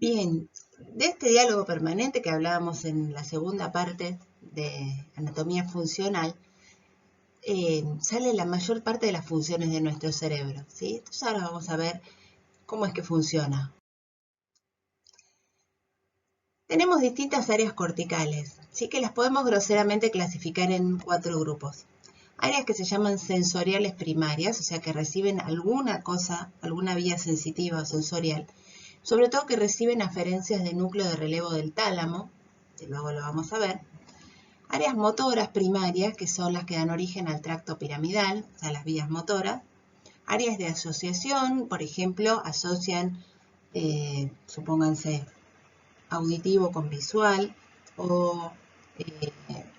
Bien, de este diálogo permanente que hablábamos en la segunda parte de anatomía funcional, sale la mayor parte de las funciones de nuestro cerebro, ¿sí? Entonces ahora vamos a ver cómo es que funciona. Tenemos distintas áreas corticales, ¿sí? Que las podemos groseramente clasificar en 4 grupos. Áreas que se llaman sensoriales primarias, o sea que reciben alguna cosa, alguna vía sensitiva o sensorial, sobre todo que reciben aferencias de núcleo de relevo del tálamo, que luego lo vamos a ver. Áreas motoras primarias, que son las que dan origen al tracto piramidal, o sea, las vías motoras. Áreas de asociación, por ejemplo, asocian, supónganse, auditivo con visual o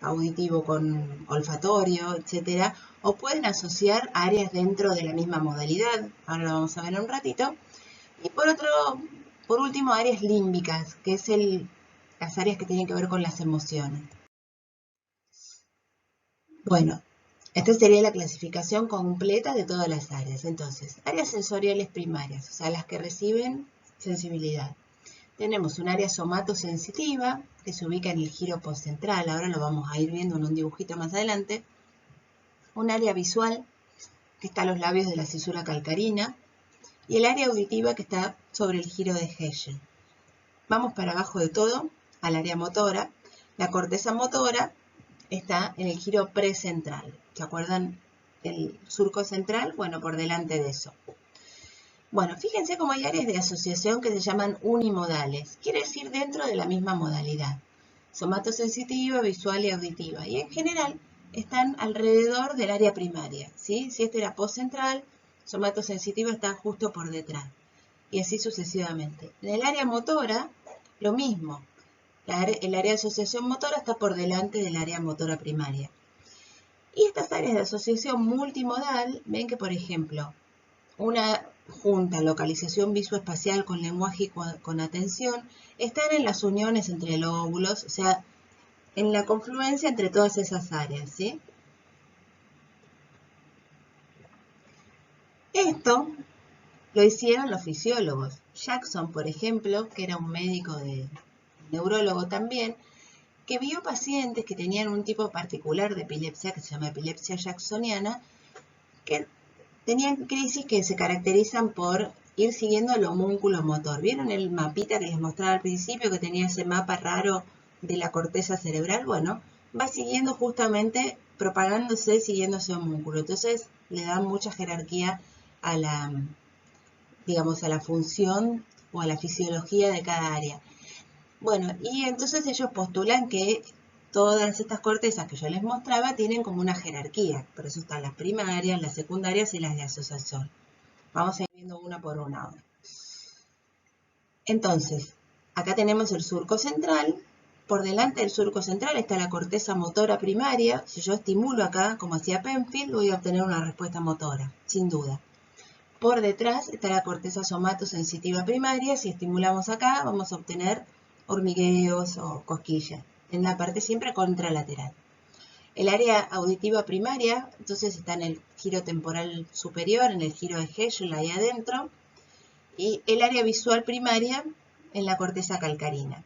auditivo con olfatorio, etc. O pueden asociar áreas dentro de la misma modalidad, ahora lo vamos a ver en un ratito. Y por último, áreas límbicas, que es las áreas que tienen que ver con las emociones. Bueno, esta sería la clasificación completa de todas las áreas. Entonces, áreas sensoriales primarias, o sea, las que reciben sensibilidad. Tenemos un área somatosensitiva, que se ubica en el giro postcentral, ahora lo vamos a ir viendo en un dibujito más adelante. Un área visual, que está a los labios de la cisura calcarina. Y el área auditiva, que está sobre el giro de Hegel. Vamos para abajo de todo, al área motora. La corteza motora está en el giro precentral. ¿Se acuerdan el surco central? Bueno, por delante de eso. Bueno, fíjense cómo hay áreas de asociación que se llaman unimodales. Quiere decir dentro de la misma modalidad. Somatosensitiva, visual y auditiva. Y en general están alrededor del área primaria, ¿sí? Si este era postcentral, somatosensitiva está justo por detrás. Y así sucesivamente. En el área motora, lo mismo. El área de asociación motora está por delante del área motora primaria. Y estas áreas de asociación multimodal, ven que, por ejemplo, una junta localización visoespacial con lenguaje y con atención, están en las uniones entre lóbulos, o sea, en la confluencia entre todas esas áreas, ¿sí? Esto lo hicieron los fisiólogos. Jackson, por ejemplo, que era un médico neurólogo también, que vio pacientes que tenían un tipo particular de epilepsia, que se llama epilepsia jacksoniana, que tenían crisis que se caracterizan por ir siguiendo el homúnculo motor. ¿Vieron el mapita que les mostraba al principio, que tenía ese mapa raro de la corteza cerebral? Bueno, va siguiendo justamente, propagándose, siguiendo ese homúnculo. Entonces, le dan mucha jerarquía a la, digamos, a la función o a la fisiología de cada área. Bueno, y entonces ellos postulan que todas estas cortezas que yo les mostraba tienen como una jerarquía. Por eso están las primarias, las secundarias y las de asociación. Vamos a ir viendo una por una ahora. Entonces, acá tenemos el surco central. Por delante del surco central está la corteza motora primaria. Si yo estimulo acá, como hacía Penfield, voy a obtener una respuesta motora, sin duda. Por detrás está la corteza somatosensitiva primaria. Si estimulamos acá, vamos a obtener hormigueos o cosquillas, en la parte siempre contralateral. El área auditiva primaria, entonces, está en el giro temporal superior, en el giro de Hegel, ahí adentro, y el área visual primaria en la corteza calcarina.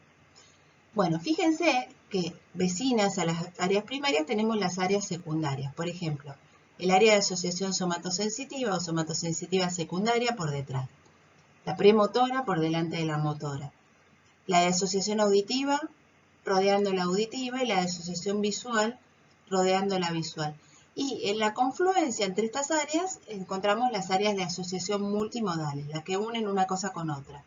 Bueno, fíjense que vecinas a las áreas primarias tenemos las áreas secundarias. Por ejemplo, el área de asociación somatosensitiva o somatosensitiva secundaria por detrás. La premotora por delante de la motora. La de asociación auditiva rodeando la auditiva y la de asociación visual rodeando la visual. Y en la confluencia entre estas áreas encontramos las áreas de asociación multimodales, las que unen una cosa con otra.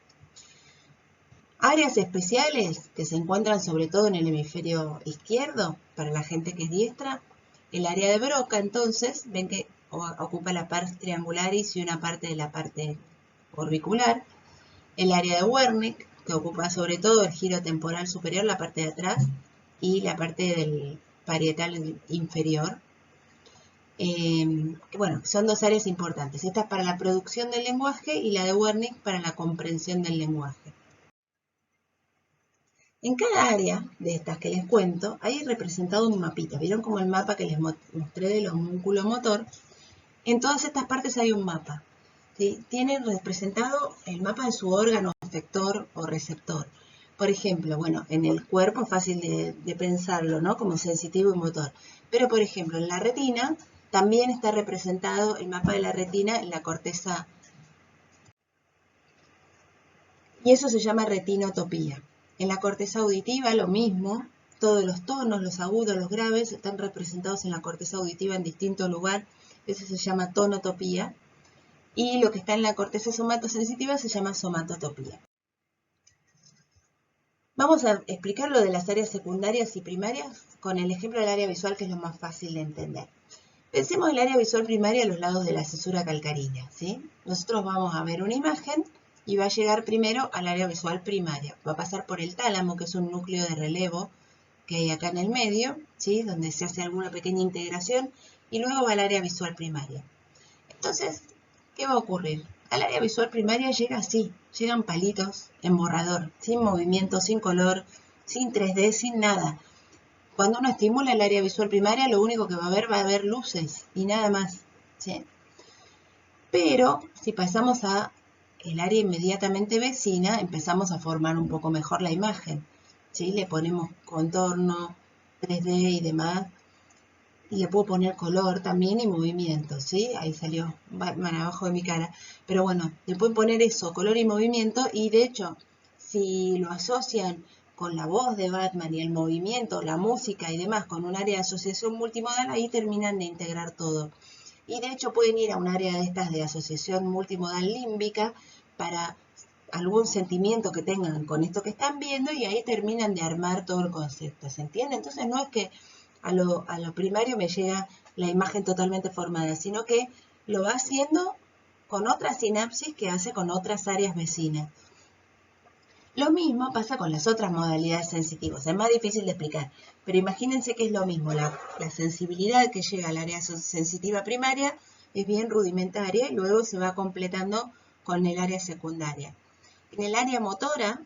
Áreas especiales que se encuentran sobre todo en el hemisferio izquierdo, para la gente que es diestra. El área de Broca, entonces, ven que ocupa la parte triangularis y una parte de la parte orbicular. El área de Wernicke, que ocupa sobre todo el giro temporal superior, la parte de atrás, y la parte del parietal inferior. Bueno, son dos áreas importantes. Esta es para la producción del lenguaje y la de Wernicke para la comprensión del lenguaje. En cada área de estas que les cuento, hay representado un mapita. ¿Vieron como el mapa que les mostré del homúnculo motor? En todas estas partes hay un mapa. ¿Sí? Tienen representado el mapa de su órgano efector o receptor. Por ejemplo, bueno, en el cuerpo es fácil de pensarlo, ¿no? Como sensitivo y motor. Pero, por ejemplo, en la retina también está representado el mapa de la retina en la corteza. Y eso se llama retinotopía. En la corteza auditiva lo mismo, todos los tonos, los agudos, los graves, están representados en la corteza auditiva en distinto lugar. Eso se llama tonotopía. Y lo que está en la corteza somatosensitiva se llama somatotopía. Vamos a explicar lo de las áreas secundarias y primarias con el ejemplo del área visual, que es lo más fácil de entender. Pensemos el área visual primaria a los lados de la cesura calcárrea, ¿sí? Nosotros vamos a ver una imagen y va a llegar primero al área visual primaria. Va a pasar por el tálamo, que es un núcleo de relevo que hay acá en el medio, ¿sí? Donde se hace alguna pequeña integración, y luego va al área visual primaria. Entonces, ¿qué va a ocurrir? Al área visual primaria llega así, llegan palitos en borrador, sin movimiento, sin color, sin 3D, sin nada. Cuando uno estimula el área visual primaria, lo único que va a haber luces y nada más, ¿sí? Pero si pasamos a el área inmediatamente vecina, empezamos a formar un poco mejor la imagen, ¿sí? Le ponemos contorno, 3D y demás. Y le puedo poner color también y movimiento, ¿sí? Ahí salió Batman abajo de mi cara. Pero bueno, le pueden poner eso, color y movimiento. Y de hecho, si lo asocian con la voz de Batman y el movimiento, la música y demás, con un área de asociación multimodal, ahí terminan de integrar todo. Y de hecho pueden ir a un área de estas de asociación multimodal límbica para algún sentimiento que tengan con esto que están viendo, y ahí terminan de armar todo el concepto, ¿se entiende? Entonces no es que a lo primario me llega la imagen totalmente formada, sino que lo va haciendo con otra sinapsis que hace con otras áreas vecinas. Lo mismo pasa con las otras modalidades sensitivas, es más difícil de explicar, pero imagínense que es lo mismo, la sensibilidad que llega al área sensitiva primaria es bien rudimentaria y luego se va completando con el área secundaria. En el área motora,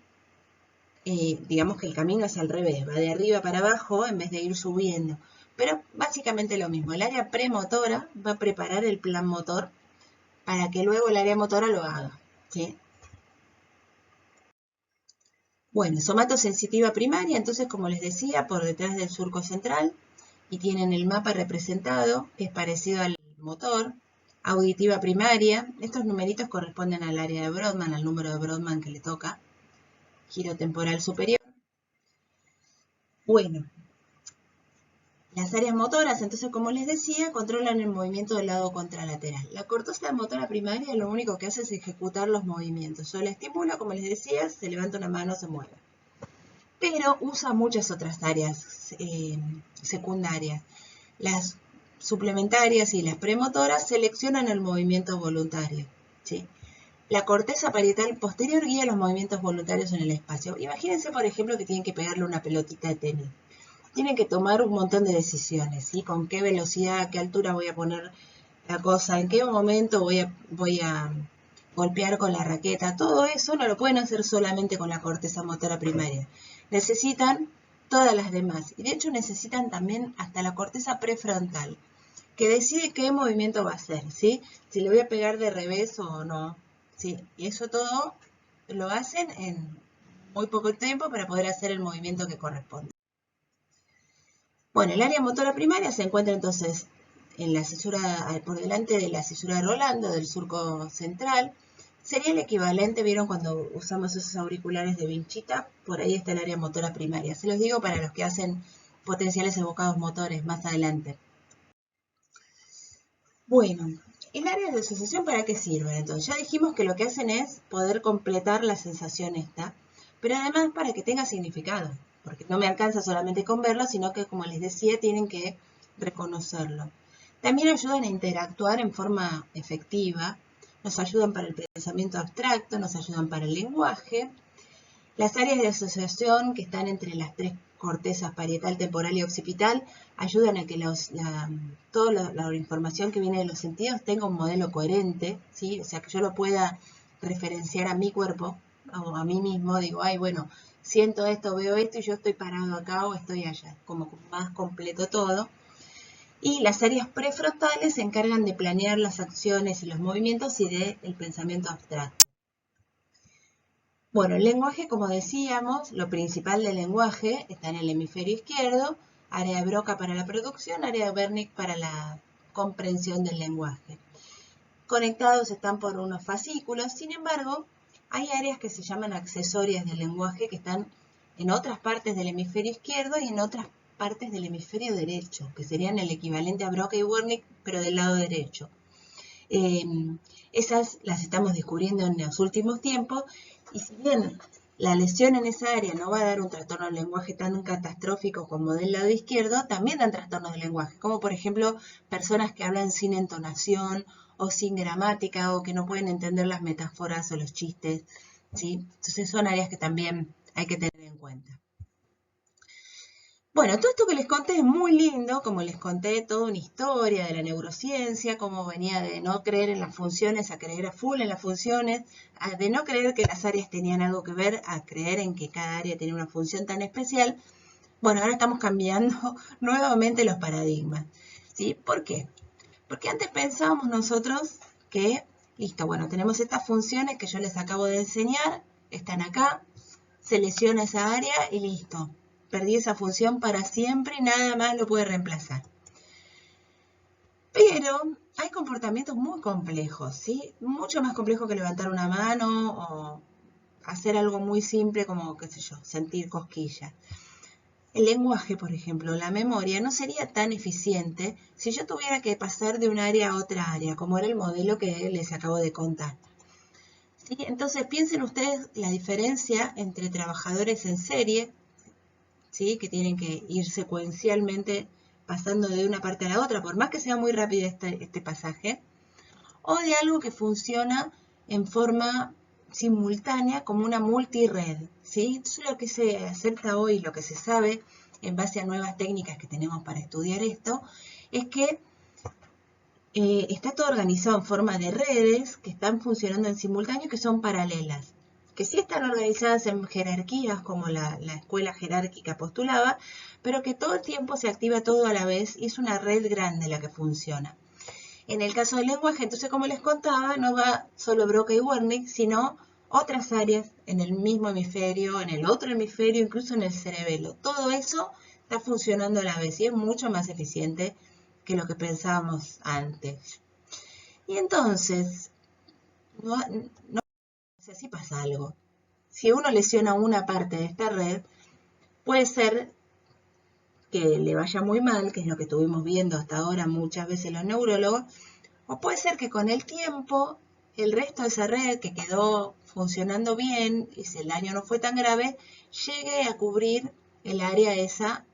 digamos que el camino es al revés, va de arriba para abajo en vez de ir subiendo. Pero básicamente lo mismo, el área premotora va a preparar el plan motor para que luego el área motora lo haga, ¿sí? Bueno, somatosensitiva primaria, entonces como les decía, por detrás del surco central, y tienen el mapa representado, que es parecido al motor. Auditiva primaria, estos numeritos corresponden al área de Brodmann, al número de Brodmann que le toca. Giro temporal superior. Bueno, las áreas motoras, entonces, como les decía, controlan el movimiento del lado contralateral. La corteza motora primaria lo único que hace es ejecutar los movimientos. Yo la estimulo, como les decía, se levanta una mano, se mueve. Pero usa muchas otras áreas secundarias. Las suplementarias y las premotoras seleccionan el movimiento voluntario, ¿sí? La corteza parietal posterior guía los movimientos voluntarios en el espacio. Imagínense, por ejemplo, que tienen que pegarle una pelotita de tenis. Tienen que tomar un montón de decisiones, ¿sí? Con qué velocidad, a qué altura voy a poner la cosa, en qué momento voy a golpear con la raqueta. Todo eso no lo pueden hacer solamente con la corteza motora primaria. Necesitan todas las demás. Y de hecho necesitan también hasta la corteza prefrontal, que decide qué movimiento va a hacer, ¿sí? Si le voy a pegar de revés o no, ¿sí? Y eso todo lo hacen en muy poco tiempo para poder hacer el movimiento que corresponde. Bueno, el área motora primaria se encuentra entonces en la cisura, por delante de la cisura de Rolando, del surco central. Sería el equivalente, ¿vieron cuando usamos esos auriculares de vinchita? Por ahí está el área motora primaria. Se los digo para los que hacen potenciales evocados motores más adelante. Bueno, el área de asociación, ¿para qué sirve? Entonces, ya dijimos que lo que hacen es poder completar la sensación esta, pero además para que tenga significado, porque no me alcanza solamente con verlo, sino que, como les decía, tienen que reconocerlo. También ayudan a interactuar en forma efectiva, nos ayudan para el pensamiento abstracto, nos ayudan para el lenguaje. Las áreas de asociación que están entre las tres cortezas parietal, temporal y occipital ayudan a que toda la información que viene de los sentidos tenga un modelo coherente, ¿sí? O sea, que yo lo pueda referenciar a mi cuerpo o a mí mismo. Digo, ay, bueno, siento esto, veo esto y yo estoy parado acá o estoy allá, como más completo todo. Y las áreas prefrontales se encargan de planear las acciones y los movimientos y del pensamiento abstracto. Bueno, el lenguaje, como decíamos, lo principal del lenguaje está en el hemisferio izquierdo, área de Broca para la producción, área de Wernicke para la comprensión del lenguaje. Conectados están por unos fascículos, sin embargo, hay áreas que se llaman accesorias del lenguaje que están en otras partes del hemisferio izquierdo y en otras partes del hemisferio derecho, que serían el equivalente a Broca y Wernicke, pero del lado derecho. Esas las estamos descubriendo en los últimos tiempos, y si bien la lesión en esa área no va a dar un trastorno del lenguaje tan catastrófico como del lado izquierdo, también dan trastornos del lenguaje, como por ejemplo personas que hablan sin entonación o sin gramática o que no pueden entender las metáforas o los chistes, ¿sí? Entonces son áreas que también hay que tener en cuenta. Bueno, todo esto que les conté es muy lindo, como les conté toda una historia de la neurociencia, cómo venía de no creer en las funciones a creer a full en las funciones, de no creer que las áreas tenían algo que ver a creer en que cada área tenía una función tan especial. Bueno, ahora estamos cambiando nuevamente los paradigmas, ¿sí? ¿Por qué? Porque antes pensábamos nosotros que, listo, bueno, tenemos estas funciones que yo les acabo de enseñar, están acá, se lesiona esa área y listo. Perdí esa función para siempre y nada más lo puede reemplazar. Pero hay comportamientos muy complejos, ¿sí? Mucho más complejos que levantar una mano o hacer algo muy simple como, qué sé yo, sentir cosquillas. El lenguaje, por ejemplo, la memoria, no sería tan eficiente si yo tuviera que pasar de un área a otra área, como era el modelo que les acabo de contar. ¿Sí? Entonces piensen ustedes la diferencia entre trabajadores en serie, ¿sí? Que tienen que ir secuencialmente pasando de una parte a la otra, por más que sea muy rápido este pasaje, o de algo que funciona en forma simultánea como una multired, ¿sí? Entonces lo que se acepta hoy, lo que se sabe en base a nuevas técnicas que tenemos para estudiar esto, es que está todo organizado en forma de redes que están funcionando en simultáneo y que son paralelas, que sí están organizadas en jerarquías como la escuela jerárquica postulaba, pero que todo el tiempo se activa todo a la vez y es una red grande la que funciona. En el caso del lenguaje, entonces como les contaba, no va solo Broca y Wernicke, sino otras áreas en el mismo hemisferio, en el otro hemisferio, incluso en el cerebelo. Todo eso está funcionando a la vez y es mucho más eficiente que lo que pensábamos antes. Y entonces, no sé si pasa algo. Si uno lesiona una parte de esta red, puede ser que le vaya muy mal, que es lo que estuvimos viendo hasta ahora muchas veces los neurólogos, o puede ser que con el tiempo el resto de esa red que quedó funcionando bien y si el daño no fue tan grave, llegue a cubrir el área esa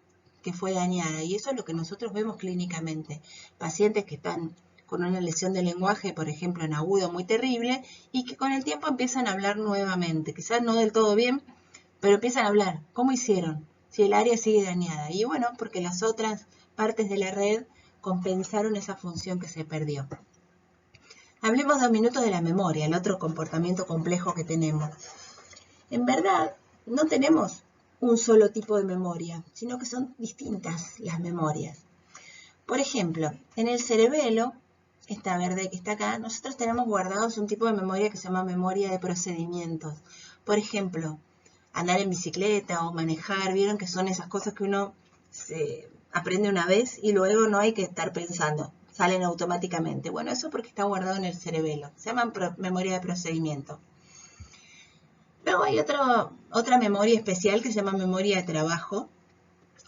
que fue dañada. Y eso es lo que nosotros vemos clínicamente. Pacientes que están con una lesión del lenguaje, por ejemplo, en agudo muy terrible, y que con el tiempo empiezan a hablar nuevamente. Quizás no del todo bien, pero empiezan a hablar. ¿Cómo hicieron? Si el área sigue dañada. Y bueno, porque las otras partes de la red compensaron esa función que se perdió. Hablemos 2 minutos de la memoria, el otro comportamiento complejo que tenemos. En verdad, no tenemos un solo tipo de memoria, sino que son distintas las memorias. Por ejemplo, en el cerebelo, esta verde que está acá, nosotros tenemos guardados un tipo de memoria que se llama memoria de procedimientos. Por ejemplo, andar en bicicleta o manejar, vieron que son esas cosas que uno se aprende una vez y luego no hay que estar pensando, salen automáticamente. Bueno, eso porque está guardado en el cerebelo, se llama memoria de procedimiento. Luego hay otra memoria especial que se llama memoria de trabajo,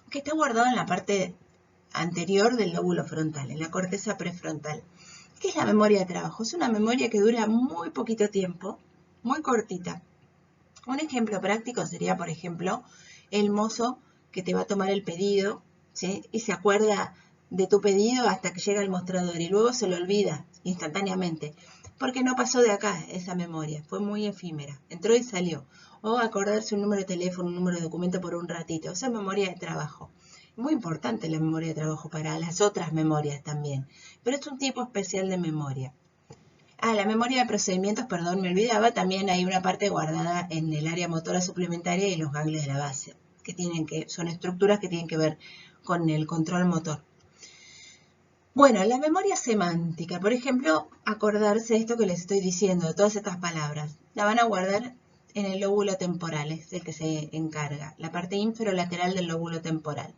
que está guardada en la parte anterior del lóbulo frontal, en la corteza prefrontal. ¿Qué es la memoria de trabajo? Es una memoria que dura muy poquito tiempo, muy cortita. Un ejemplo práctico sería, por ejemplo, el mozo que te va a tomar el pedido, ¿sí? Y se acuerda de tu pedido hasta que llega al mostrador y luego se lo olvida instantáneamente, porque no pasó de acá esa memoria, fue muy efímera, entró y salió. O acordarse un número de teléfono, un número de documento por un ratito, esa es memoria de trabajo. Muy importante la memoria de trabajo para las otras memorias también, pero es un tipo especial de memoria. La memoria de procedimientos, perdón, me olvidaba, también hay una parte guardada en el área motora suplementaria y los ganglios de la base, son estructuras que tienen que ver con el control motor. Bueno, la memoria semántica, por ejemplo, acordarse esto que les estoy diciendo, de todas estas palabras, la van a guardar en el lóbulo temporal, es el que se encarga, la parte inferolateral del lóbulo temporal.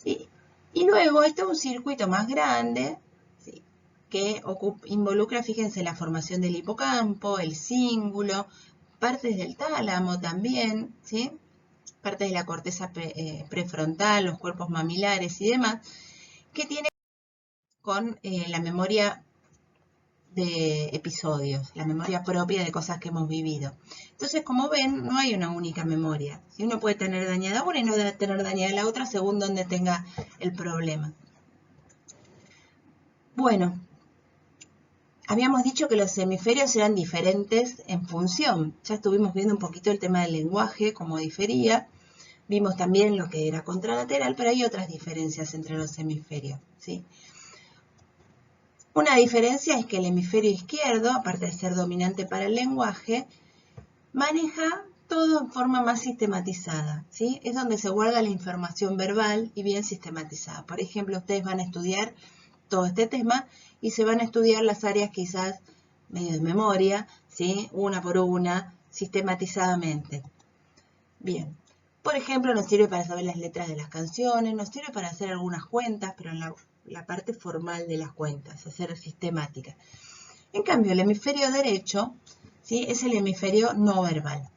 ¿Sí? Y luego está un circuito más grande, ¿sí?, que involucra, fíjense, la formación del hipocampo, el cíngulo, partes del tálamo también, ¿sí?, partes de la corteza prefrontal, los cuerpos mamilares y demás, que tiene con la memoria de episodios, la memoria propia de cosas que hemos vivido. Entonces, como ven, no hay una única memoria. Uno puede tener dañada una y no debe tener dañada la otra según donde tenga el problema. Bueno, habíamos dicho que los hemisferios eran diferentes en función. Ya estuvimos viendo un poquito el tema del lenguaje, cómo difería. Vimos también lo que era contralateral, pero hay otras diferencias entre los hemisferios, ¿sí? Una diferencia es que el hemisferio izquierdo, aparte de ser dominante para el lenguaje, maneja todo en forma más sistematizada, ¿sí? Es donde se guarda la información verbal y bien sistematizada. Por ejemplo, ustedes van a estudiar todo este tema y se van a estudiar las áreas quizás medio de memoria, ¿sí?, una por una, sistematizadamente. Bien. Por ejemplo, nos sirve para saber las letras de las canciones, nos sirve para hacer algunas cuentas, pero en la parte formal de las cuentas, hacer sistemática. En cambio, el hemisferio derecho, ¿sí?, es el hemisferio no verbal.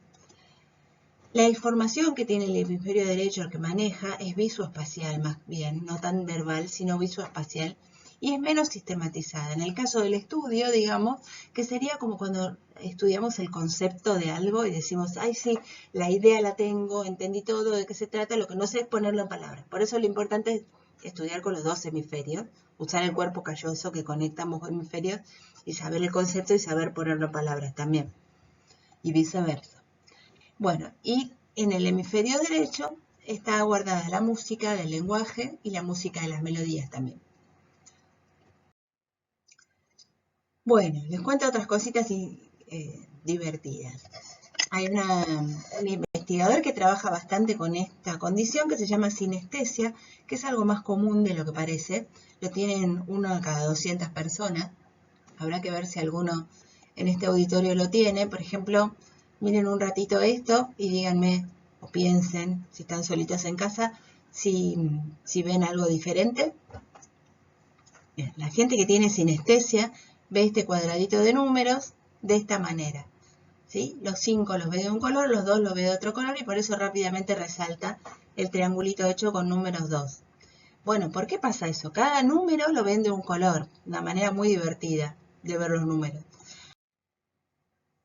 La información que tiene el hemisferio derecho, el que maneja, es visoespacial más bien, no tan verbal, sino visoespacial, y es menos sistematizada. En el caso del estudio, digamos, que sería como cuando estudiamos el concepto de algo y decimos, ay sí, la idea la tengo, entendí todo, de qué se trata, lo que no sé es ponerlo en palabras. Por eso lo importante es estudiar con los dos hemisferios, usar el cuerpo calloso que conecta ambos hemisferios y saber el concepto y saber ponerlo en palabras también, y viceversa. Bueno, y en el hemisferio derecho está guardada la música del lenguaje y la música de las melodías también. Bueno, les cuento otras cositas divertidas. Hay un investigador que trabaja bastante con esta condición que se llama sinestesia, que es algo más común de lo que parece. Lo tienen uno a cada 200 personas. Habrá que ver si alguno en este auditorio lo tiene. Por ejemplo, miren un ratito esto y díganme o piensen, si están solitos en casa, si ven algo diferente. Bien, la gente que tiene sinestesia ve este cuadradito de números de esta manera, ¿sí? Los 5 los ve de un color, los 2 los ve de otro color y por eso rápidamente resalta el triangulito hecho con números 2. Bueno, ¿por qué pasa eso? Cada número lo ven de un color, una manera muy divertida de ver los números.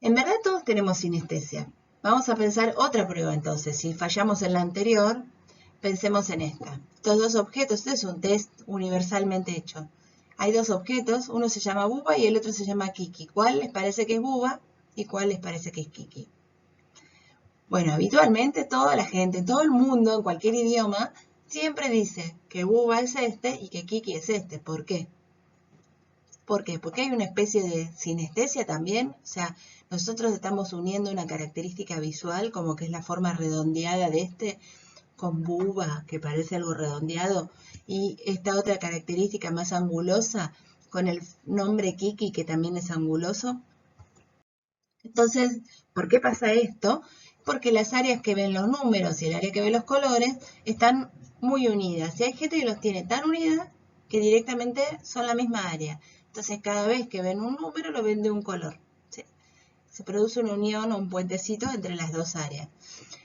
En verdad todos tenemos sinestesia. Vamos a pensar otra prueba entonces. Si fallamos en la anterior, pensemos en esta. Estos dos objetos, este es un test universalmente hecho. Hay dos objetos, uno se llama Buba y el otro se llama Kiki. ¿Cuál les parece que es Buba y cuál les parece que es Kiki? Bueno, habitualmente toda la gente, todo el mundo, en cualquier idioma, siempre dice que Buba es este y que Kiki es este. ¿Por qué? ¿Por qué? Porque hay una especie de sinestesia también. O sea, nosotros estamos uniendo una característica visual, como que es la forma redondeada de este, con Buba, que parece algo redondeado, y esta otra característica más angulosa, con el nombre Kiki, que también es anguloso. Entonces, ¿por qué pasa esto? Porque las áreas que ven los números y el área que ve los colores están muy unidas. Y hay gente que los tiene tan unidas que directamente son la misma área. Entonces, cada vez que ven un número, lo ven de un color. ¿Sí? Se produce una unión o un puentecito entre las dos áreas.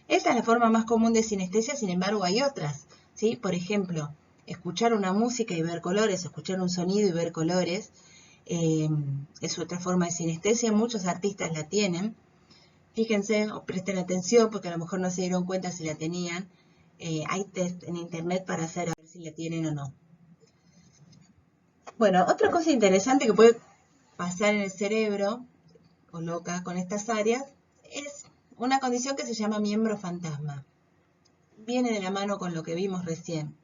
Esta es la forma más común de sinestesia, sin embargo, hay otras. ¿Sí? Por ejemplo, escuchar una música y ver colores, escuchar un sonido y ver colores. Es otra forma de sinestesia, muchos artistas la tienen. Fíjense o presten atención porque a lo mejor no se dieron cuenta si la tenían. Hay test en internet para hacer a ver si la tienen o no. Bueno, otra cosa interesante que puede pasar en el cerebro o loca con estas áreas es una condición que se llama miembro fantasma. Viene de la mano con lo que vimos recién.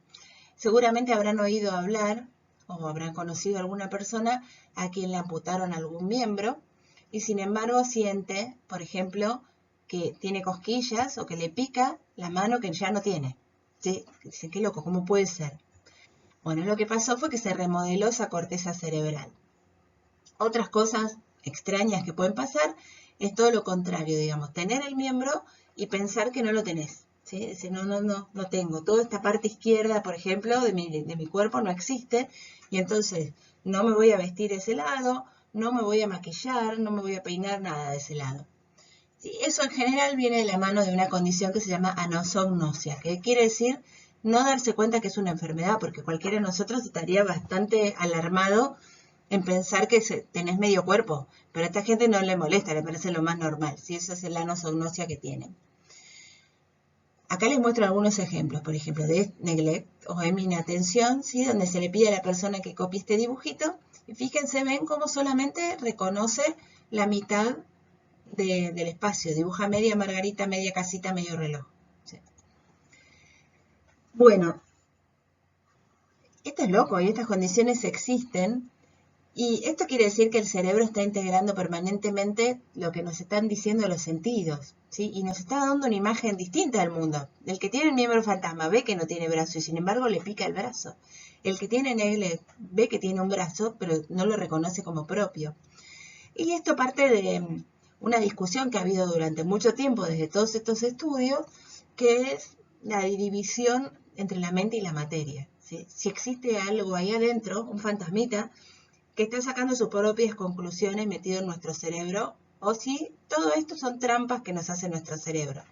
Seguramente habrán oído hablar o habrán conocido a alguna persona a quien le amputaron algún miembro y sin embargo siente, por ejemplo, que tiene cosquillas o que le pica la mano que ya no tiene. ¿Sí? Dicen, qué loco, ¿cómo puede ser? Bueno, lo que pasó fue que se remodeló esa corteza cerebral. Otras cosas extrañas que pueden pasar es todo lo contrario, digamos, tener el miembro y pensar que no lo tenés. ¿Sí? Decir, no tengo. Toda esta parte izquierda, por ejemplo, de mi cuerpo no existe y entonces no me voy a vestir de ese lado, no me voy a maquillar, no me voy a peinar, nada de ese lado. Sí, eso en general viene de la mano de una condición que se llama anosognosia, que quiere decir no darse cuenta que es una enfermedad, porque cualquiera de nosotros estaría bastante alarmado en pensar que tenés medio cuerpo, pero a esta gente no le molesta, le parece lo más normal, ¿sí? Eso es la anosognosia que tienen. Acá les muestro algunos ejemplos, por ejemplo, de neglect o inatención, ¿sí? Donde se le pide a la persona que copie este dibujito, y fíjense, ven cómo solamente reconoce la mitad del espacio, dibuja media margarita, media casita, medio reloj. ¿Sí? Bueno, esto es loco y estas condiciones existen. Y esto quiere decir que el cerebro está integrando permanentemente lo que nos están diciendo los sentidos, ¿sí? Y nos está dando una imagen distinta del mundo. El que tiene el miembro fantasma ve que no tiene brazo y sin embargo le pica el brazo. El que tiene neglect ve que tiene un brazo, pero no lo reconoce como propio. Y esto parte de una discusión que ha habido durante mucho tiempo desde todos estos estudios, que es la división entre la mente y la materia, ¿sí? Si existe algo ahí adentro, un fantasmita, que está sacando sus propias conclusiones metido en nuestro cerebro, o si todo esto son trampas que nos hace nuestro cerebro.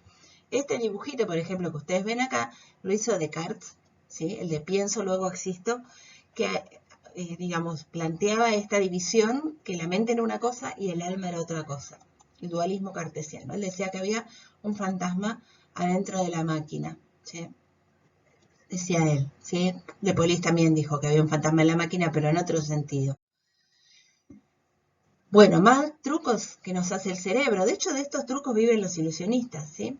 Este dibujito, por ejemplo, que ustedes ven acá, lo hizo Descartes, ¿sí? El de pienso, luego existo, que, digamos, planteaba esta división, que la mente era una cosa y el alma era otra cosa. El dualismo cartesiano. Él decía que había un fantasma adentro de la máquina, ¿sí? Decía él, ¿sí? De Polis también dijo que había un fantasma en la máquina, pero en otro sentido. Bueno, más trucos que nos hace el cerebro. De hecho, de estos trucos viven los ilusionistas, ¿sí?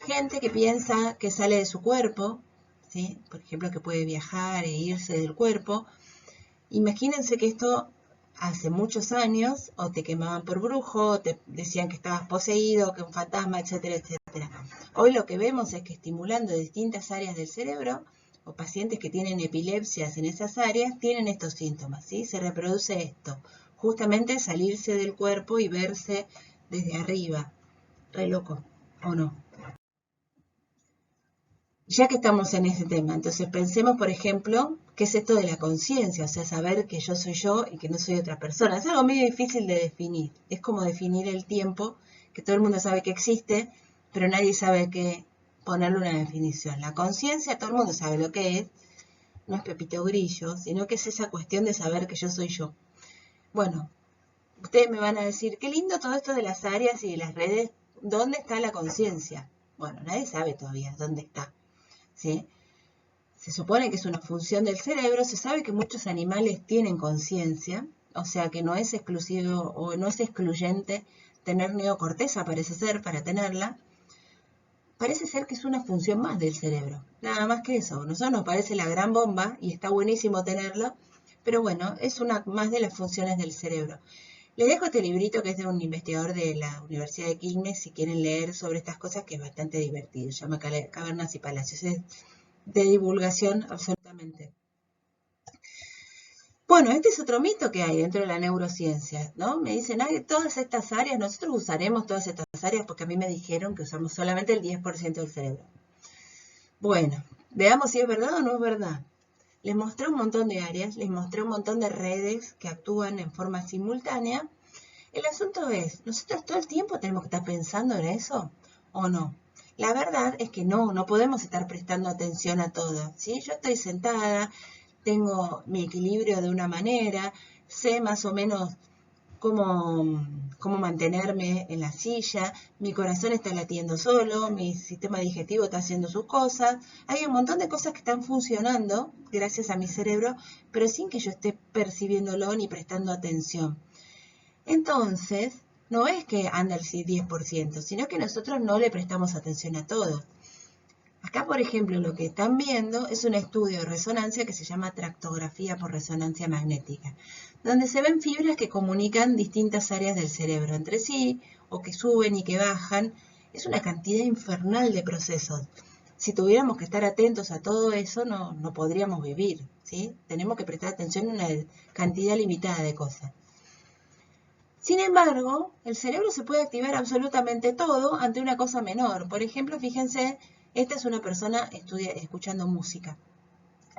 Gente que piensa que sale de su cuerpo, ¿sí? Por ejemplo, que puede viajar e irse del cuerpo. Imagínense que esto hace muchos años, o te quemaban por brujo, o te decían que estabas poseído, que un fantasma, etcétera, etcétera. Hoy lo que vemos es que estimulando distintas áreas del cerebro, o pacientes que tienen epilepsias en esas áreas, tienen estos síntomas, ¿sí? Se reproduce esto. Justamente salirse del cuerpo y verse desde arriba. Re loco, ¿o no? Ya que estamos en ese tema, entonces pensemos, por ejemplo, qué es esto de la conciencia, o sea, saber que yo soy yo y que no soy otra persona. Es algo medio difícil de definir. Es como definir el tiempo, que todo el mundo sabe que existe, pero nadie sabe qué ponerle una definición. La conciencia, todo el mundo sabe lo que es, no es Pepito Grillo, sino que es esa cuestión de saber que yo soy yo. Bueno, ustedes me van a decir, qué lindo todo esto de las áreas y de las redes, ¿dónde está la conciencia? Bueno, nadie sabe todavía dónde está, ¿sí? Se supone que es una función del cerebro, se sabe que muchos animales tienen conciencia, o sea que no es exclusivo o no es excluyente tener neocorteza, parece ser, para tenerla. Parece ser que es una función más del cerebro, nada más que eso. A nosotros nos parece la gran bomba y está buenísimo tenerlo, pero bueno, es una más de las funciones del cerebro. Les dejo este librito que es de un investigador de la Universidad de Quilmes, si quieren leer sobre estas cosas, que es bastante divertido. Se llama Cavernas y Palacios. Es de divulgación absolutamente. Bueno, este es otro mito que hay dentro de la neurociencia, ¿no? Me dicen, ay, todas estas áreas, nosotros usaremos todas estas áreas porque a mí me dijeron que usamos solamente el 10% del cerebro. Bueno, veamos si es verdad o no es verdad. Les mostré un montón de áreas, les mostré un montón de redes que actúan en forma simultánea. El asunto es, ¿nosotros todo el tiempo tenemos que estar pensando en eso o no? La verdad es que no podemos estar prestando atención a todo, ¿sí? Yo estoy sentada, tengo mi equilibrio de una manera, sé más o menos cómo mantenerme en la silla, mi corazón está latiendo solo, mi sistema digestivo está haciendo sus cosas, hay un montón de cosas que están funcionando gracias a mi cerebro, pero sin que yo esté percibiéndolo ni prestando atención. Entonces, no es que anda el 10%, sino que nosotros no le prestamos atención a todo. Acá, por ejemplo, lo que están viendo es un estudio de resonancia que se llama tractografía por resonancia magnética, donde se ven fibras que comunican distintas áreas del cerebro entre sí, o que suben y que bajan. Es una cantidad infernal de procesos. Si tuviéramos que estar atentos a todo eso, no podríamos vivir, ¿sí? Tenemos que prestar atención a una cantidad limitada de cosas. Sin embargo, el cerebro se puede activar absolutamente todo ante una cosa menor. Por ejemplo, fíjense, esta es una persona escuchando música.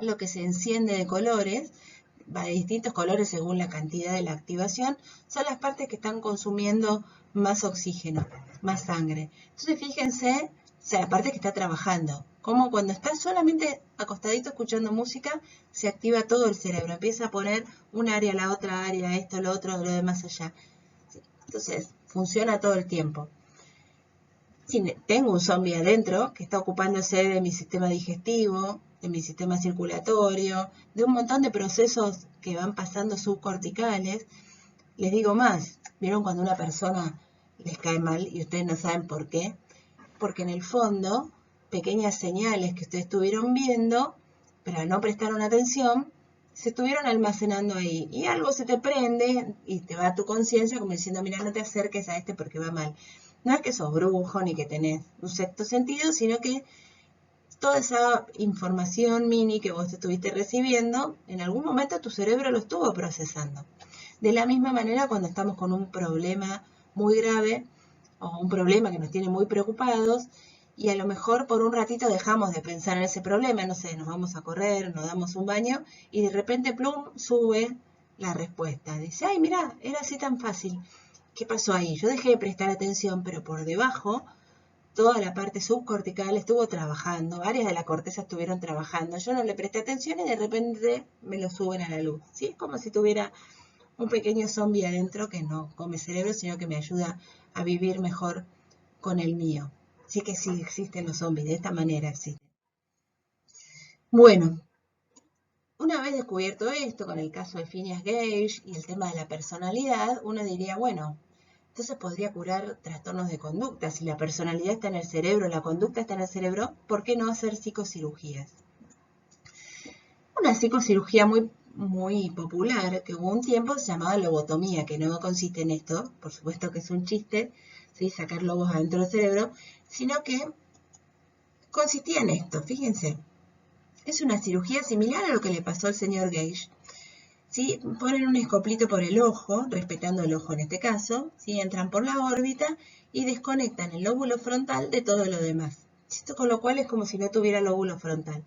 Lo que se enciende de colores, va de distintos colores según la cantidad de la activación, son las partes que están consumiendo más oxígeno, más sangre. Entonces fíjense, o sea, la parte que está trabajando. Como cuando estás solamente acostadito escuchando música, se activa todo el cerebro. Empieza a poner un área, la otra área, esto, lo otro, lo demás allá. Entonces, funciona todo el tiempo. Si tengo un zombie adentro que está ocupándose de mi sistema digestivo, de mi sistema circulatorio, de un montón de procesos que van pasando subcorticales. Les digo más, ¿vieron cuando una persona les cae mal y ustedes no saben por qué? Porque en el fondo, pequeñas señales que ustedes estuvieron viendo, pero no prestaron atención, se estuvieron almacenando ahí. Y algo se te prende y te va a tu conciencia como diciendo, mira, no te acerques a este porque va mal. No es que sos brujo ni que tenés un sexto sentido, sino que toda esa información mini que vos estuviste recibiendo, en algún momento tu cerebro lo estuvo procesando. De la misma manera, cuando estamos con un problema muy grave o un problema que nos tiene muy preocupados y a lo mejor por un ratito dejamos de pensar en ese problema, no sé, nos vamos a correr, nos damos un baño y de repente, plum, sube la respuesta. Dice, ay, mira, era así tan fácil. ¿Qué pasó ahí? Yo dejé de prestar atención, pero por debajo toda la parte subcortical estuvo trabajando, áreas de la corteza estuvieron trabajando. Yo no le presté atención y de repente me lo suben a la luz. ¿Sí? Es como si tuviera un pequeño zombie adentro que no come cerebro, sino que me ayuda a vivir mejor con el mío. Sí que sí existen los zombies, de esta manera existen. Bueno, una vez descubierto esto, con el caso de Phineas Gage y el tema de la personalidad, uno diría, bueno, entonces podría curar trastornos de conducta. Si la personalidad está en el cerebro, la conducta está en el cerebro, ¿por qué no hacer psicocirugías? Una psicocirugía muy popular que hubo un tiempo se llamaba lobotomía, que no consiste en esto, por supuesto que es un chiste, ¿sí? Sacar lobos adentro del cerebro, sino que consistía en esto, fíjense. Es una cirugía similar a lo que le pasó al señor Gage. ¿Sí? Ponen un escoplito por el ojo, respetando el ojo en este caso, ¿sí? Entran por la órbita y desconectan el lóbulo frontal de todo lo demás. Esto con lo cual es como si no tuviera lóbulo frontal.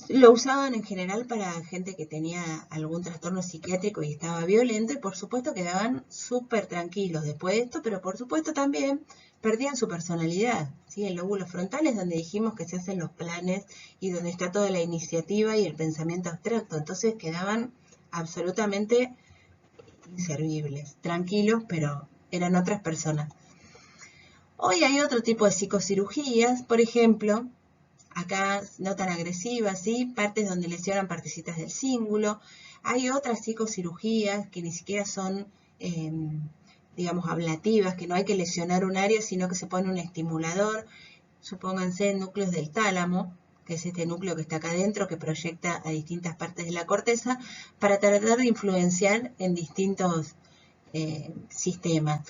Lo usaban en general para gente que tenía algún trastorno psiquiátrico y estaba violento y por supuesto quedaban súper tranquilos después de esto, pero por supuesto también perdían su personalidad. ¿Sí? El lóbulo frontal es donde dijimos que se hacen los planes y donde está toda la iniciativa y el pensamiento abstracto. Entonces quedaban absolutamente inservibles, tranquilos, pero eran otras personas. Hoy hay otro tipo de psicocirugías, por ejemplo, acá no tan agresivas, ¿sí? Partes donde lesionan partecitas del cíngulo. Hay otras psicocirugías que ni siquiera son, digamos, ablativas, que no hay que lesionar un área, sino que se pone un estimulador, supónganse núcleos del tálamo, que es este núcleo que está acá adentro, que proyecta a distintas partes de la corteza, para tratar de influenciar en distintos sistemas.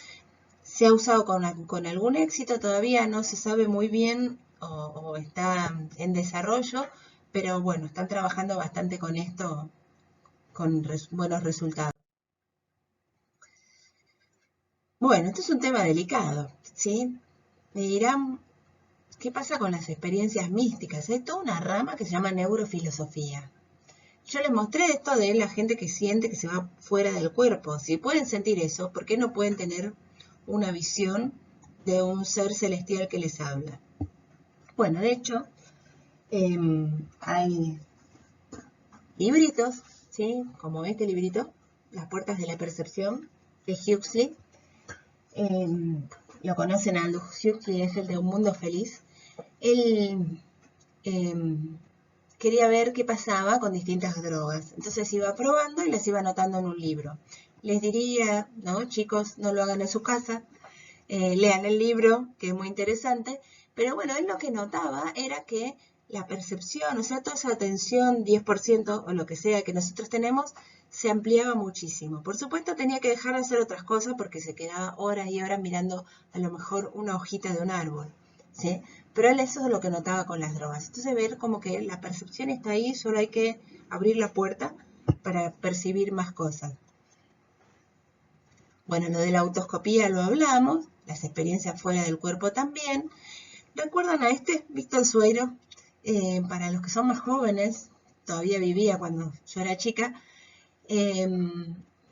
Se ha usado con algún éxito, todavía no se sabe muy bien o está en desarrollo, pero bueno, están trabajando bastante con esto, con buenos resultados. Bueno, esto es un tema delicado, ¿sí? Me dirán, ¿qué pasa con las experiencias místicas? Hay toda una rama que se llama neurofilosofía. Yo les mostré esto de la gente que siente que se va fuera del cuerpo. Si pueden sentir eso, ¿por qué no pueden tener una visión de un ser celestial que les habla? Bueno, de hecho, hay libritos, ¿sí? Como este librito, Las puertas de la percepción, de Huxley. Lo conocen a Aldous Huxley, es el de Un mundo feliz. Él quería ver qué pasaba con distintas drogas. Entonces iba probando y las iba anotando en un libro. Les diría, ¿no? Chicos, no lo hagan en su casa, lean el libro, que es muy interesante. Pero bueno, él lo que notaba era que la percepción, o sea, toda esa atención, 10% o lo que sea que nosotros tenemos, se ampliaba muchísimo. Por supuesto tenía que dejar de hacer otras cosas porque se quedaba horas y horas mirando a lo mejor una hojita de un árbol, ¿sí? Pero él eso es lo que notaba con las drogas. Entonces ver como que la percepción está ahí, solo hay que abrir la puerta para percibir más cosas. Bueno, lo de la autoscopía lo hablamos, las experiencias fuera del cuerpo también. ¿Recuerdan a Víctor Sueiro? Para los que son más jóvenes, todavía vivía cuando yo era chica,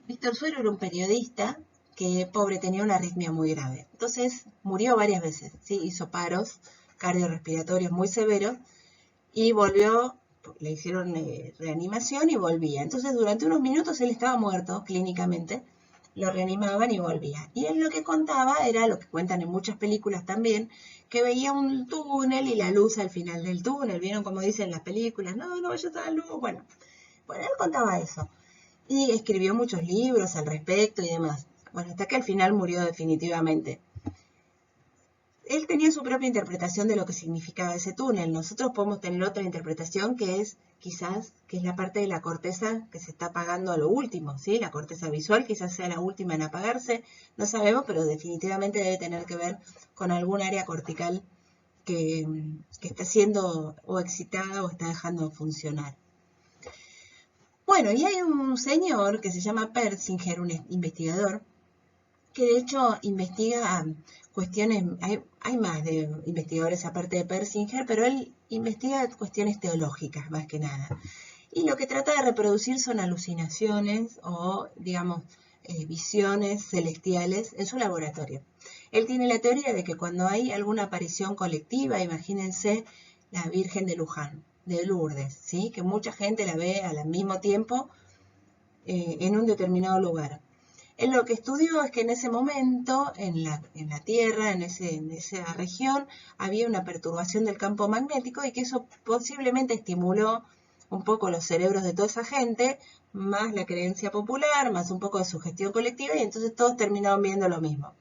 Víctor Sueiro era un periodista que, pobre, tenía una arritmia muy grave. Entonces murió varias veces, ¿sí? Hizo paros cardiorrespiratorios muy severos y volvió, le hicieron reanimación y volvía. Entonces durante unos minutos él estaba muerto clínicamente, lo reanimaban y volvía. Y él lo que contaba era lo que cuentan en muchas películas también, que veía un túnel y la luz al final del túnel. ¿Vieron como dicen las películas? No, no vayas a la luz. Bueno, él contaba eso. Y escribió muchos libros al respecto y demás. Bueno, hasta que al final murió definitivamente. Él tenía su propia interpretación de lo que significaba ese túnel. Nosotros podemos tener otra interpretación que es quizás, que es la parte de la corteza que se está apagando a lo último, ¿sí? La corteza visual quizás sea la última en apagarse, no sabemos, pero definitivamente debe tener que ver con algún área cortical que está siendo o excitada o está dejando de funcionar. Bueno, y hay un señor que se llama Persinger, un investigador, que de hecho investiga cuestiones, hay más de investigadores aparte de Persinger, pero él investiga cuestiones teológicas más que nada. Y lo que trata de reproducir son alucinaciones o, digamos, visiones celestiales en su laboratorio. Él tiene la teoría de que cuando hay alguna aparición colectiva, imagínense la Virgen de Luján, de Lourdes, ¿sí? Que mucha gente la ve al mismo tiempo en un determinado lugar. Él lo que estudió es que en ese momento, en la Tierra, en esa región, había una perturbación del campo magnético y que eso posiblemente estimuló un poco los cerebros de toda esa gente, más la creencia popular, más un poco de sugestión colectiva, y entonces todos terminaron viendo lo mismo.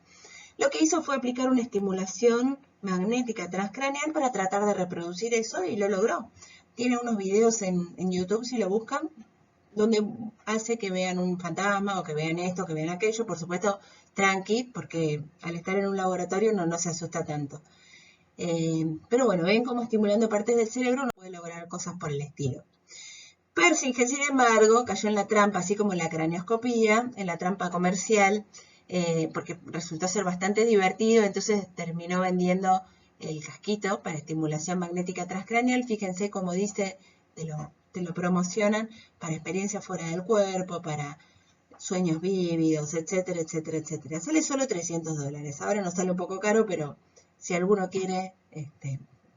Lo que hizo fue aplicar una estimulación magnética transcraneal para tratar de reproducir eso y lo logró. Tiene unos videos en YouTube, si lo buscan, donde hace que vean un fantasma o que vean esto, que vean aquello, por supuesto, tranqui, porque al estar en un laboratorio no se asusta tanto. Pero bueno, ven cómo estimulando partes del cerebro uno puede lograr cosas por el estilo. Persinger, sin embargo, cayó en la trampa, así como en la craneoscopía, en la trampa comercial, porque resultó ser bastante divertido, entonces terminó vendiendo el casquito para estimulación magnética transcraneal. Fíjense cómo dice, te lo promocionan para experiencias fuera del cuerpo, para sueños vívidos, etcétera, etcétera, etcétera. Sale solo $300. Ahora nos sale un poco caro, pero si alguno quiere,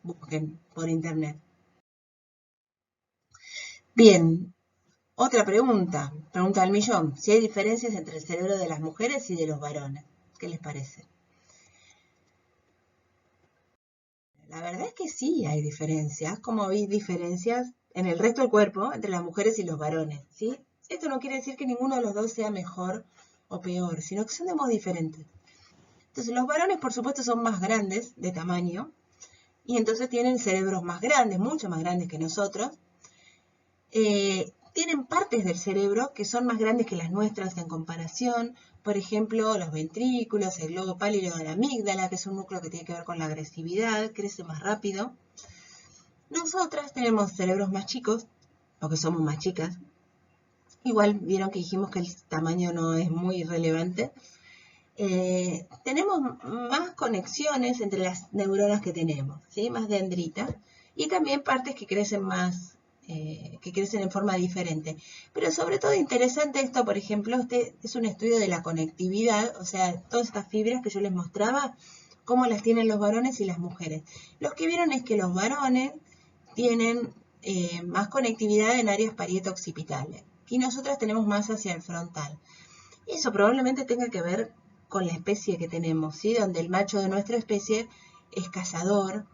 busquen por internet. Bien, otra pregunta del millón. Si hay diferencias entre el cerebro de las mujeres y de los varones. ¿Qué les parece? La verdad es que sí hay diferencias, como hay diferencias en el resto del cuerpo entre las mujeres y los varones, ¿sí? Esto no quiere decir que ninguno de los dos sea mejor o peor, sino que son de modos diferentes. Entonces, los varones, por supuesto, son más grandes de tamaño y entonces tienen cerebros más grandes, mucho más grandes que nosotros. Tienen partes del cerebro que son más grandes que las nuestras en comparación. Por ejemplo, los ventrículos, el globo pálido de la amígdala, que es un núcleo que tiene que ver con la agresividad, crece más rápido. Nosotras tenemos cerebros más chicos, porque somos más chicas. Igual vieron que dijimos que el tamaño no es muy relevante. Tenemos más conexiones entre las neuronas que tenemos, ¿sí? Más dendritas, y también partes que crecen más, que crecen en forma diferente. Pero sobre todo interesante esto, por ejemplo, este es un estudio de la conectividad, o sea, todas estas fibras que yo les mostraba, cómo las tienen los varones y las mujeres. Los que vieron es que los varones tienen más conectividad en áreas parieto-occipitales y nosotras tenemos más hacia el frontal. Y eso probablemente tenga que ver con la especie que tenemos, ¿sí? Donde el macho de nuestra especie es cazador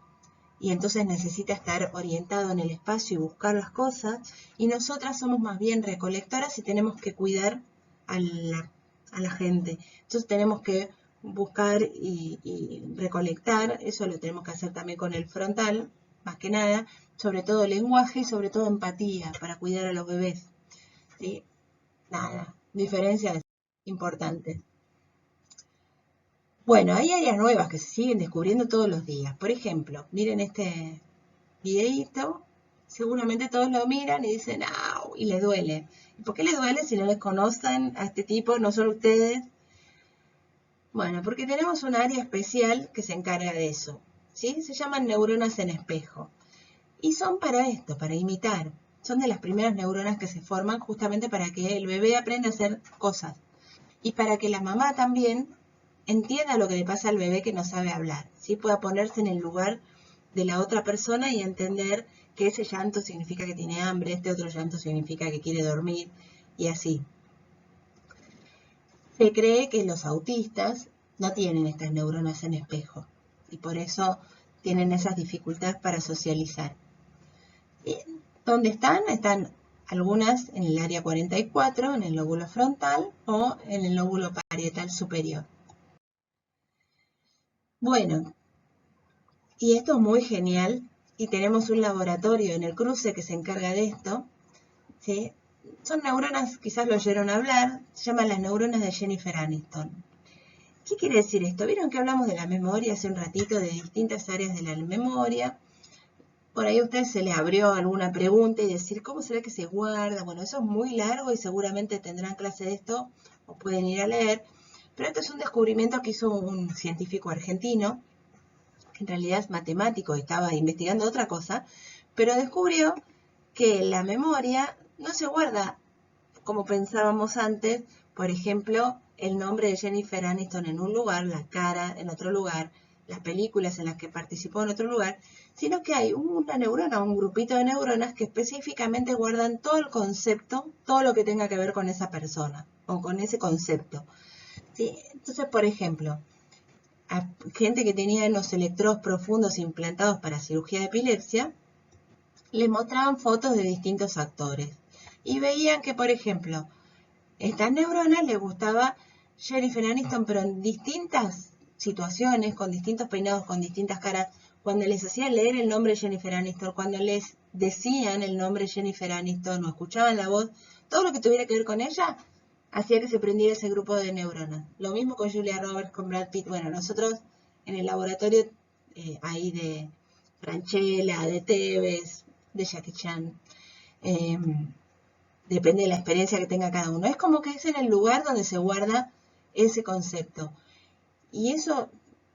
y entonces necesita estar orientado en el espacio y buscar las cosas, y nosotras somos más bien recolectoras y tenemos que cuidar a la gente. Entonces tenemos que buscar y recolectar, eso lo tenemos que hacer también con el frontal, más que nada, sobre todo lenguaje y sobre todo empatía para cuidar a los bebés, ¿sí? Nada, diferencias importantes. Bueno, hay áreas nuevas que se siguen descubriendo todos los días. Por ejemplo, miren este videíto, seguramente todos lo miran y dicen, ¡au! Y les duele. ¿Y por qué les duele si no les conocen a este tipo? No son ustedes. Bueno, porque tenemos un área especial que se encarga de eso, ¿sí? Se llaman neuronas en espejo. Y son para esto, para imitar. Son de las primeras neuronas que se forman justamente para que el bebé aprenda a hacer cosas. Y para que la mamá también entienda lo que le pasa al bebé que no sabe hablar, ¿sí? Pueda ponerse en el lugar de la otra persona y entender que ese llanto significa que tiene hambre, este otro llanto significa que quiere dormir, y así. Se cree que los autistas no tienen estas neuronas en espejo y por eso tienen esas dificultades para socializar. ¿Y dónde están? Están algunas en el área 44, en el lóbulo frontal o en el lóbulo parietal superior. Bueno, y esto es muy genial y tenemos un laboratorio en el cruce que se encarga de esto, ¿sí? Son neuronas, quizás lo oyeron hablar, se llaman las neuronas de Jennifer Aniston. ¿Qué quiere decir esto? Vieron que hablamos de la memoria hace un ratito, de distintas áreas de la memoria. Por ahí a ustedes se les abrió alguna pregunta y decir, ¿cómo será que se guarda? Bueno, eso es muy largo y seguramente tendrán clase de esto o pueden ir a leer. Pero esto es un descubrimiento que hizo un científico argentino, que en realidad es matemático, estaba investigando otra cosa, pero descubrió que la memoria no se guarda como pensábamos antes, por ejemplo, el nombre de Jennifer Aniston en un lugar, la cara en otro lugar, las películas en las que participó en otro lugar, sino que hay una neurona, un grupito de neuronas que específicamente guardan todo el concepto, todo lo que tenga que ver con esa persona o con ese concepto. ¿Sí? Entonces, por ejemplo, a gente que tenía los electrodos profundos implantados para cirugía de epilepsia, les mostraban fotos de distintos actores y veían que, por ejemplo, estas neuronas les gustaba Jennifer Aniston, pero en distintas situaciones, con distintos peinados, con distintas caras. Cuando les hacían leer el nombre de Jennifer Aniston, cuando les decían el nombre de Jennifer Aniston o escuchaban la voz, todo lo que tuviera que ver con ella, hacía que se prendiera ese grupo de neuronas. Lo mismo con Julia Roberts, con Brad Pitt. Bueno, nosotros en el laboratorio ahí de Franchella, de Tevez, de Jackie Chan, depende de la experiencia que tenga cada uno. Es como que es en el lugar donde se guarda ese concepto. Y eso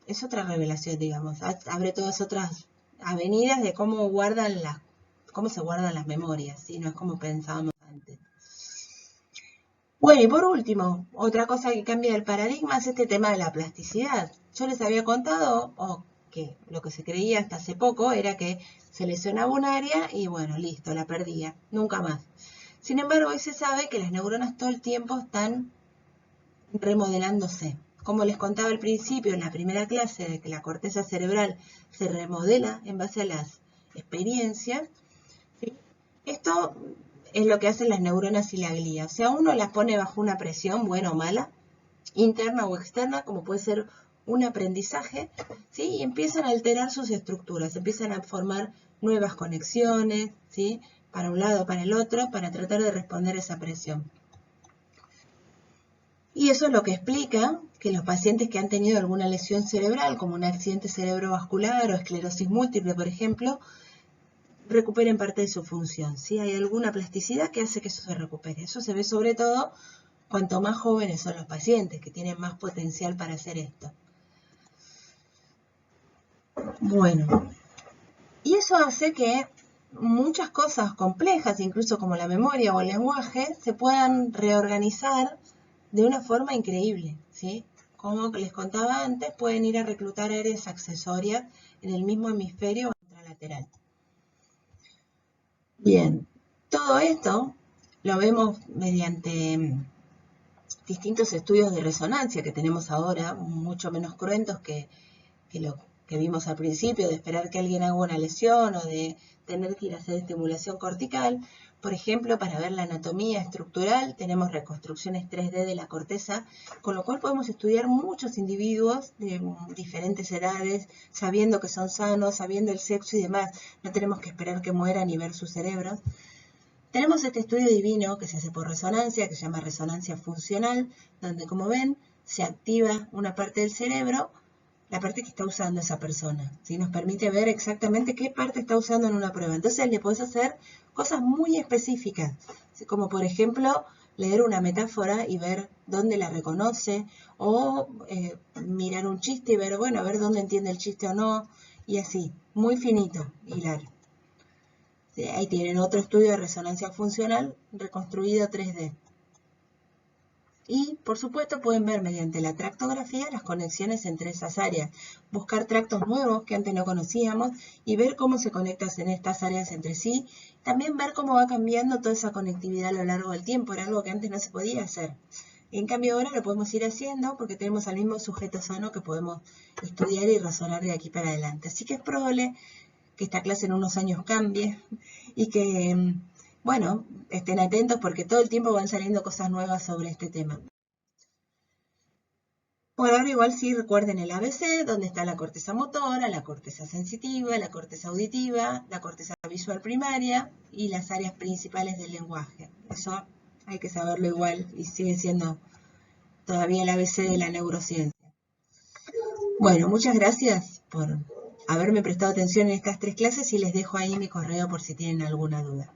es otra revelación, digamos. Abre todas otras avenidas de cómo se guardan las memorias, ¿sí? No es como pensábamos antes. Bueno, y por último, otra cosa que cambia el paradigma es este tema de la plasticidad. Yo les había contado, que lo que se creía hasta hace poco era que se lesionaba un área y bueno, listo, la perdía, nunca más. Sin embargo, hoy se sabe que las neuronas todo el tiempo están remodelándose. Como les contaba al principio, en la primera clase, de que la corteza cerebral se remodela en base a las experiencias, ¿sí? Esto es lo que hacen las neuronas y la glía. O sea, uno las pone bajo una presión, buena o mala, interna o externa, como puede ser un aprendizaje, ¿sí? Y empiezan a alterar sus estructuras, empiezan a formar nuevas conexiones, ¿sí? Para un lado, para el otro, para tratar de responder a esa presión. Y eso es lo que explica que los pacientes que han tenido alguna lesión cerebral, como un accidente cerebrovascular o esclerosis múltiple, por ejemplo, recuperen parte de su función. ¿Sí? Hay alguna plasticidad que hace que eso se recupere. Eso se ve sobre todo cuanto más jóvenes son los pacientes, que tienen más potencial para hacer esto. Bueno, y eso hace que muchas cosas complejas, incluso como la memoria o el lenguaje, se puedan reorganizar de una forma increíble, ¿sí? Como les contaba antes, pueden ir a reclutar áreas accesorias en el mismo hemisferio o contralateral. Bien, todo esto lo vemos mediante distintos estudios de resonancia que tenemos ahora, mucho menos cruentos que lo que vimos al principio, de esperar que alguien haga una lesión o de tener que ir a hacer estimulación cortical. Por ejemplo, para ver la anatomía estructural, tenemos reconstrucciones 3D de la corteza, con lo cual podemos estudiar muchos individuos de diferentes edades, sabiendo que son sanos, sabiendo el sexo y demás. No tenemos que esperar que mueran y ver sus cerebros. Tenemos este estudio divino que se hace por resonancia, que se llama resonancia funcional, donde, como ven, se activa una parte del cerebro, la parte que está usando esa persona, ¿sí? Nos permite ver exactamente qué parte está usando en una prueba. Entonces le podés hacer cosas muy específicas, ¿sí? Como por ejemplo leer una metáfora y ver dónde la reconoce, o mirar un chiste y ver, bueno, a ver dónde entiende el chiste o no, y así, muy finito, hilar. Sí, ahí tienen otro estudio de resonancia funcional reconstruido 3D. Y, por supuesto, pueden ver mediante la tractografía las conexiones entre esas áreas, buscar tractos nuevos que antes no conocíamos y ver cómo se conectan en estas áreas entre sí. También ver cómo va cambiando toda esa conectividad a lo largo del tiempo, era algo que antes no se podía hacer. En cambio ahora lo podemos ir haciendo porque tenemos al mismo sujeto sano que podemos estudiar y razonar de aquí para adelante. Así que es probable que esta clase en unos años cambie y que, bueno, estén atentos porque todo el tiempo van saliendo cosas nuevas sobre este tema. Por ahora igual sí recuerden el ABC, donde está la corteza motora, la corteza sensitiva, la corteza auditiva, la corteza visual primaria y las áreas principales del lenguaje. Eso hay que saberlo igual y sigue siendo todavía el ABC de la neurociencia. Bueno, muchas gracias por haberme prestado atención en estas 3 clases y les dejo ahí mi correo por si tienen alguna duda.